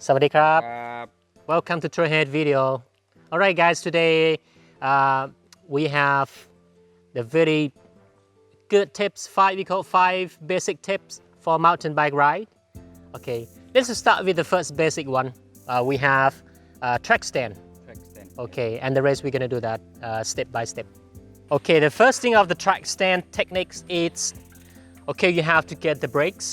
Sawadee krab. ครับ Welcome to TRAILHEAD video. Alright guys, today we have the very good tips, we call 5 basic tips for mountain bike ride. Okay, let's start with the first basic one. We have track stand. track stand Okay, and the rest we're gonna do that step by step. Okay, the first thing of the track stand techniques is, okay, you have to get the brakes.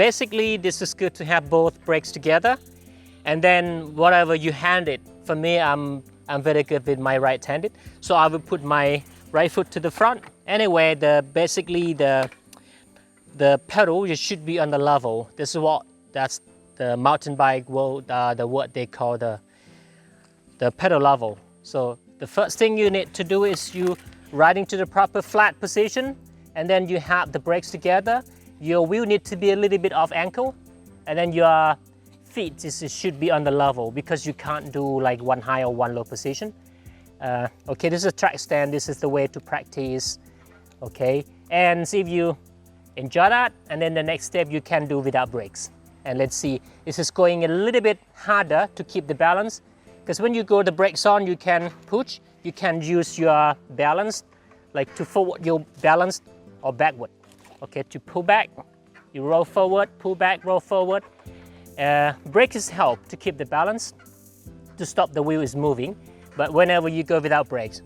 Basically, this is good to have both brakes together, and then whatever you hand it. For me, I'm very good with my right-handed, so I will put my right foot to the front. Anyway, basically the pedal should be on the level. That's the mountain bike world, the word they call the pedal level. So the first thing you need to do is you riding to the proper flat position, and then you have the brakes together. Your wheel needs to be a little bit off ankle, and then your feet should be on the level, because you can't do like one high or one low position. Okay, this is a track stand. This is the way to practice. Okay, and see if you enjoy that, and then the next step you can do without brakes. And let's see, this is going a little bit harder to keep the balance, because when you go the brakes on, you can push, you can use your balance, like to forward your balance or backward. Okay, to pull back, you roll forward, pull back, roll forward. Brakes help to keep the balance, to stop the wheel is moving, but whenever you go without brakes.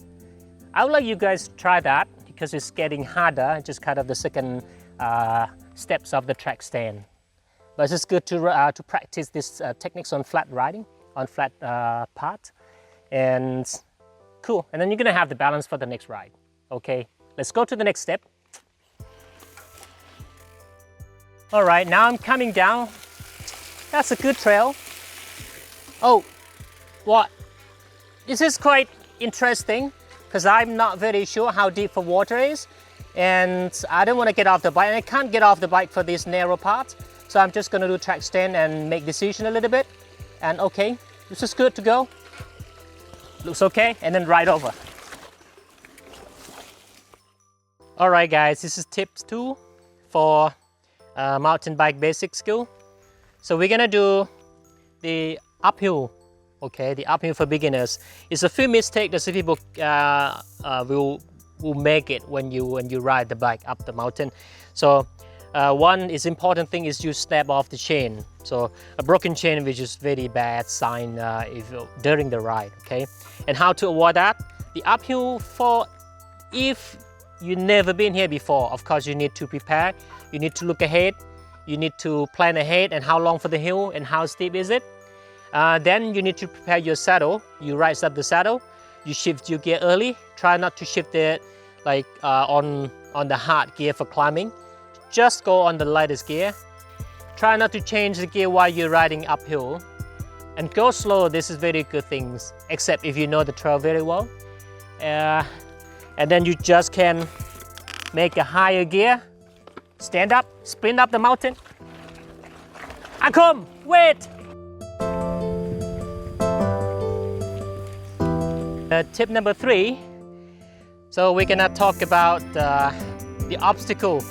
I would like you guys to try that, because it's getting harder, just kind of the second steps of the track stand. But it's good to practice these techniques on flat riding, on flat part, and cool. And then you're gonna have the balance for the next ride. Okay, let's go to the next step. All right, now I'm coming down. That's a good trail. Oh, what? This is quite interesting, because I'm not very sure how deep the water is, and I don't want to get off the bike, and I can't get off the bike for this narrow part, so I'm just going to do track stand and make decision a little bit. And okay, this is good to go. Looks okay, and then ride over. All right guys, this is tips 2 for mountain bike basic skill. So we're gonna do the uphill. Okay, the uphill for beginners. It's a few mistakes that some people will make it when you ride the bike up the mountain. So one is important thing is you snap off the chain. So a broken chain, which is very bad sign during the ride. Okay, and how to avoid that? The uphill, for if you've never been here before, of course you need to prepare. You need to look ahead. You need to plan ahead and how long for the hill and how steep is it. Then you need to prepare your saddle. You rise up the saddle. You shift your gear early. Try not to shift it like on the hard gear for climbing. Just go on the lightest gear. Try not to change the gear while you're riding uphill. And go slow. This is very good things, except if you know the trail very well. And then you just can make a higher gear. Stand up, sprint up the mountain. Akom, wait! Tip number 3. So we're gonna talk about the obstacle,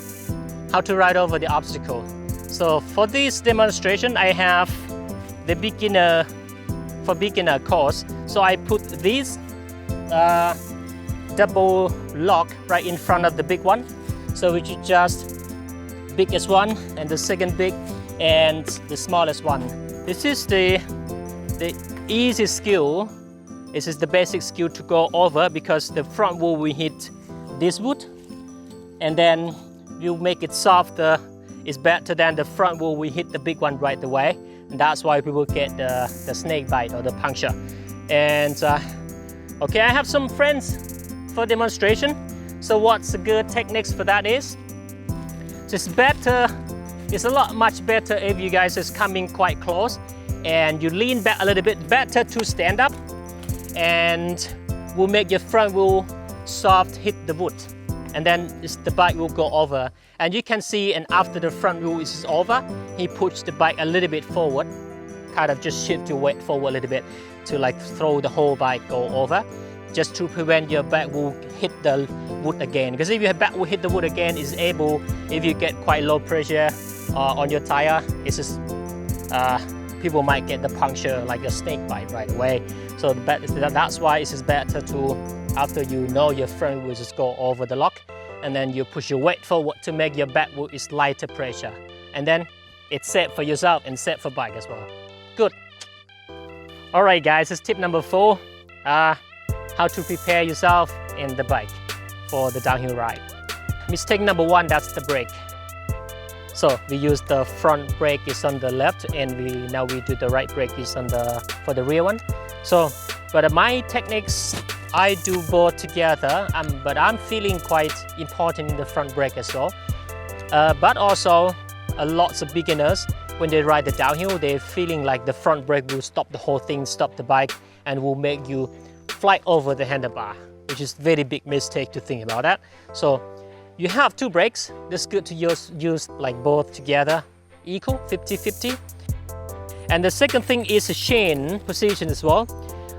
how to ride over the obstacle. So for this demonstration, I have the beginner course. So I put this double lock right in front of the big one. So we should just biggest one, and the second big, and the smallest one. This is the easy skill. This is the basic skill to go over, because the front wheel will hit this wood, and then you make it softer. It's better than the front wheel will hit the big one right away, and that's why people get the snake bite or the puncture. And okay, I have some friends for demonstration. So what's the good techniques for that is? It's better, it's a lot much better if you guys is coming quite close and you lean back a little bit. Better to stand up, and will make your front wheel soft hit the wood, and then the bike will go over. And you can see, and after the front wheel is over, he pushed the bike a little bit forward, kind of just shift your weight forward a little bit to like throw the whole bike go over, just to prevent your back will hit the wood again. Because if your back will hit the wood again, is able, if you get quite low pressure on your tire, it's just people might get the puncture like a snake bite right away. So that's why it's better to, after you know your front wheel, just go over the lock, and then you push your weight forward to make your back wheel is lighter pressure, and then it's safe for yourself and safe for bike as well. Good. All right, guys, this is tip number 4. How to prepare yourself in the bike for the downhill ride. Mistake number 1, that's the brake. So we use the front brake is on the left, and now we do the right brake is on for the rear one. So, but my techniques, I do both together, but I'm feeling quite important in the front brake as well. But also, lots of beginners, when they ride the downhill, they're feeling like the front brake will stop the whole thing, stop the bike, and will make you fly over the handlebar, which is very big mistake to think about that. So you have 2 brakes. It's good to use like both together, equal, 50-50. And the second thing is a chain position as well.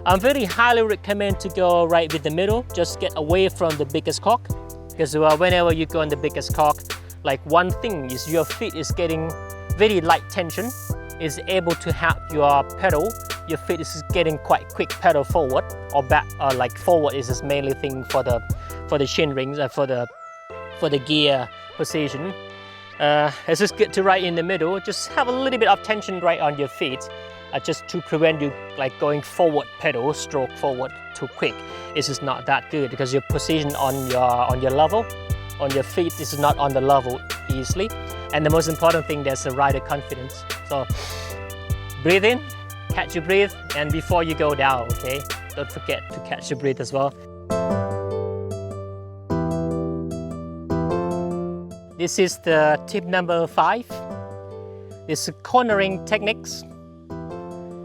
I'm very highly recommend to go right with the middle. Just get away from the biggest cock, because whenever you go in the biggest cock, like one thing is your feet is getting very light tension, is able to have your pedal. Your feet is getting quite quick pedal forward or back, or like forward is this mainly thing for the chain rings and for the gear position. It's just good to ride in the middle. Just have a little bit of tension right on your feet, just to prevent you like going forward pedal, stroke forward too quick. It's just not that good, because your position on your level, on your feet is not on the level easily. And the most important thing, there's a rider confidence. So breathe in, catch your breath, and before you go down, okay? Don't forget to catch your breath as well. This is the tip number 5. This is cornering techniques.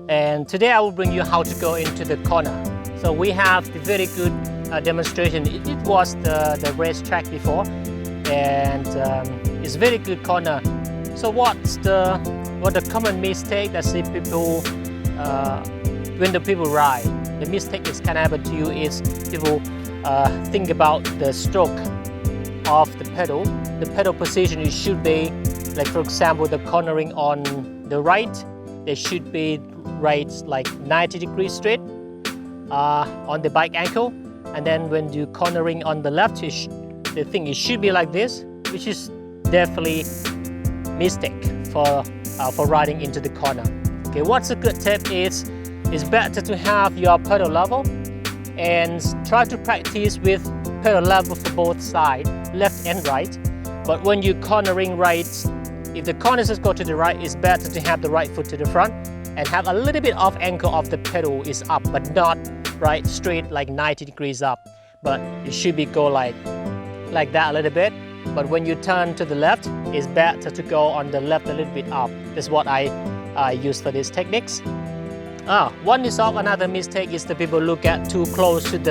And today I will bring you how to go into the corner. So we have the very good demonstration. It was the racetrack before, and it's very good corner. So what the common mistake that see people when the people ride, the mistake that can happen to you is people think about the stroke of the pedal. The pedal position, it should be like, for example, the cornering on the right, they should be right like 90 degrees straight on the bike ankle, and then when you cornering on the left, the thing it should be like this, which is definitely mistake for riding into the corner. Okay, what's a good tip is it's better to have your pedal level and try to practice with pedal level for both sides, left and right. But when you're cornering right, if the corners just go to the right, it's better to have the right foot to the front and have a little bit of angle of the pedal is up, but not right straight like 90 degrees up. But it should be go like that a little bit. But when you turn to the left, it's better to go on the left a little bit up. That's what I use for these techniques. One is of another mistake is the people look at too close in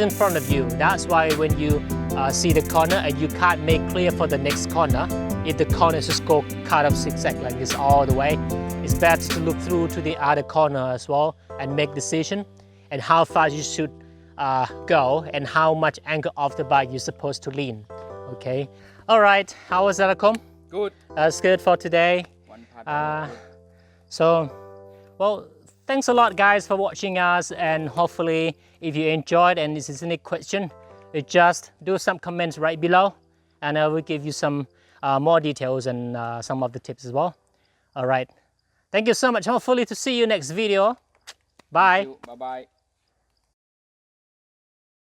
front of you. That's why when you see the corner and you can't make clear for the next corner, if the corners just go kind of zigzag like this all the way, it's better to look through to the other corner as well and make decision and how fast you should go and how much angle of the bike you're supposed to lean. Okay. All right. How was that, Akom? Good. That's good for today. So, well, thanks a lot, guys, for watching us, and hopefully, if you enjoyed and this is any question, just do some comments right below, and I will give you some more details and some of the tips as well. All right. Thank you so much. Hopefully to see you next video. Bye. Bye bye.